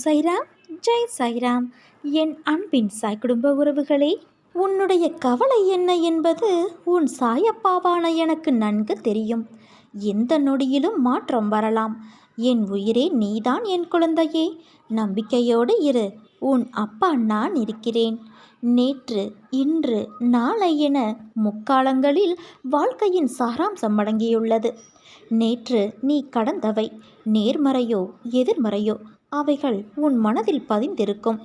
சாய்ராம், ஜெய் சாய்ராம். என் அன்பின் சாய் குடும்ப உறவுகளே, உன்னுடைய கவலை என்ன என்பது உன் சாயப்பாவான எனக்கு நன்கு தெரியும். எந்த நொடியிலும் மாற்றம் வரலாம். என் உயிரே, நீதான் என் குழந்தையே. நம்பிக்கையோடு இரு. உன் அப்பா நான் இருக்கிறேன். நேற்று, இன்று, நாளை என முக்காலங்களில் வாழ்க்கையின் சாராம்சம் அடங்கியுள்ளது. நேற்று நீ கடந்தவை, நேர்மறையோ எதிர்மறையோ, அவைகள் உன் மனதில் பதிந்திருக்கும்.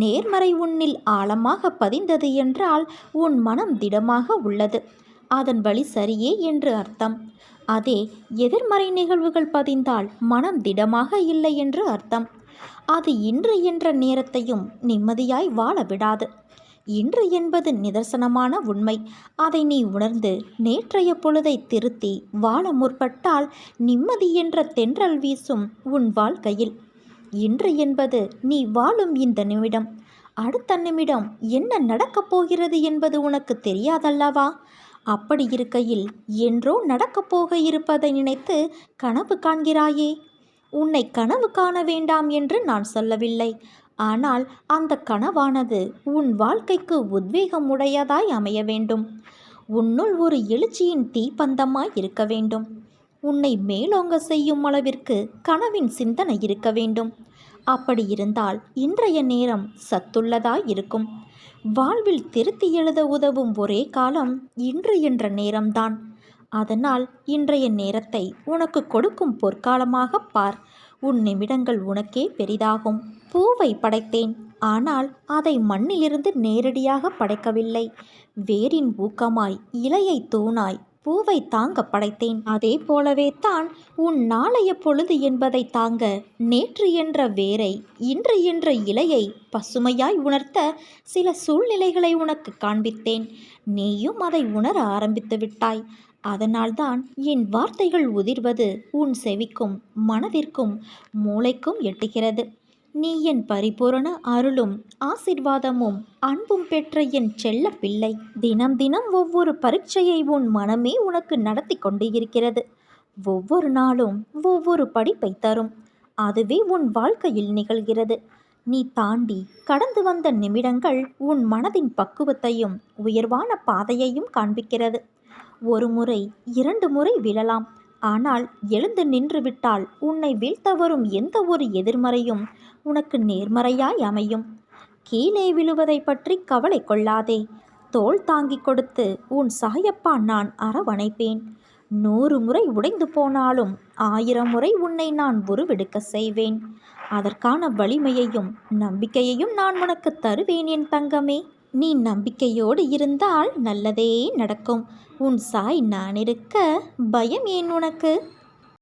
நேர்மறை உன்னில் ஆழமாக பதிந்தது என்றால் உன் மனம் திடமாக உள்ளது, அதன் வழி சரியே என்று அர்த்தம். அதே எதிர்மறை நிகழ்வுகள் பதிந்தால் மனம் திடமாக இல்லை என்று அர்த்தம். அது இன்று என்ற நேரத்தையும் நிம்மதியாய் வாழ விடாது. இன்று என்பது நிதர்சனமான உண்மை. அதை நீ உணர்ந்து நேற்றைய பொழுதை திருத்தி வாழ முற்பட்டால் நிம்மதி என்ற தென்றல் வீசும் உன் வாழ்க்கையில். இன்று என்பது நீ வாழும் இந்த நிமிடம். அடுத்த நிமிடம் என்ன நடக்கப் போகிறது என்பது உனக்கு தெரியாதல்லவா? அப்படி இருக்கையில் என்றோ நடக்கப் போக இருப்பதை நினைத்து கனவு காண்கிறாயே. உன்னை கனவு காண வேண்டாம் என்று நான் சொல்லவில்லை. ஆனால் அந்த கனவானது உன் வாழ்க்கைக்கு உத்வேகம் உடையதாய் அமைய வேண்டும். உன்னுள் ஒரு எழுச்சியின் தீப்பந்தமாய் இருக்க வேண்டும். உன்னை மேலோங்க செய்யும் அளவிற்கு கனவின் சிந்தனை இருக்க வேண்டும். அப்படி இருந்தால் இன்றைய நேரம் சத்துள்ளதாய் இருக்கும். வாழ்வில் திருத்தி எழுத உதவும் ஒரே காலம் இன்று என்ற நேரம்தான். அதனால் இன்றைய நேரத்தை உனக்கு கொடுக்கும் பொற்காலமாக பார். உன் நிமிடங்கள் உனக்கே பெரிதாகும். பூவை படைத்தேன், ஆனால் அதை மண்ணிலிருந்து நேரடியாக படைக்கவில்லை. வேரின் ஊக்கமாய், இலையை தூணாய், பூவை தாங்க படைத்தேன். அதே போலவே தான் உன் நாளைய பொழுது என்பதை தாங்க நேற்று என்ற வேரை, இன்று என்ற இலையை பசுமையாய் உணர்த்த சில சூழ்நிலைகளை உனக்கு காண்பித்தேன். நீயும் அதை உணர ஆரம்பித்து விட்டாய். அதனால்தான் என் வார்த்தைகள் உதிர்வது உன் செவிக்கும் மனதிற்கும் மூளைக்கும் எட்டுகிறது. நீ என் பரிபூரண அருளும் ஆசிர்வாதமும் அன்பும் பெற்ற என் செல்ல பிள்ளை. தினம் தினம் ஒவ்வொரு பரீட்சையை உன் மனமே உனக்கு நடத்தி கொண்டு இருக்கிறது. ஒவ்வொரு நாளும் ஒவ்வொரு படிப்பை தரும். அதுவே உன் வாழ்க்கையில் நிகழ்கிறது. நீ தாண்டி கடந்து வந்த நிமிடங்கள் உன் மனதின் பக்குவத்தையும் உயர்வான பாதையையும் காண்பிக்கிறது. ஒரு முறை, 2 முறை விழலாம். ஆனால் எழுந்து நின்று விட்டால் உன்னை வீழ்த்த வரும் எந்த ஒரு எதிர்மறையும் உனக்கு நேர்மறையாய் அமையும். கீழே விழுவதை பற்றி கவலை கொள்ளாதே. தோள் தாங்கி கொடுத்து உன் சாயப்பா நான் அரவணைப்பேன். 100 முறை உடைந்து போனாலும் 1000 முறை உன்னை நான் உருவெடுக்க செய்வேன். அதற்கான வலிமையையும் நம்பிக்கையையும் நான் உனக்கு தருவேன் என் தங்கமே. நீ நம்பிக்கையோடு இருந்தால் நல்லதே நடக்கும். உன் சாய் நான் இருக்க பயம் ஏன் உனக்கு?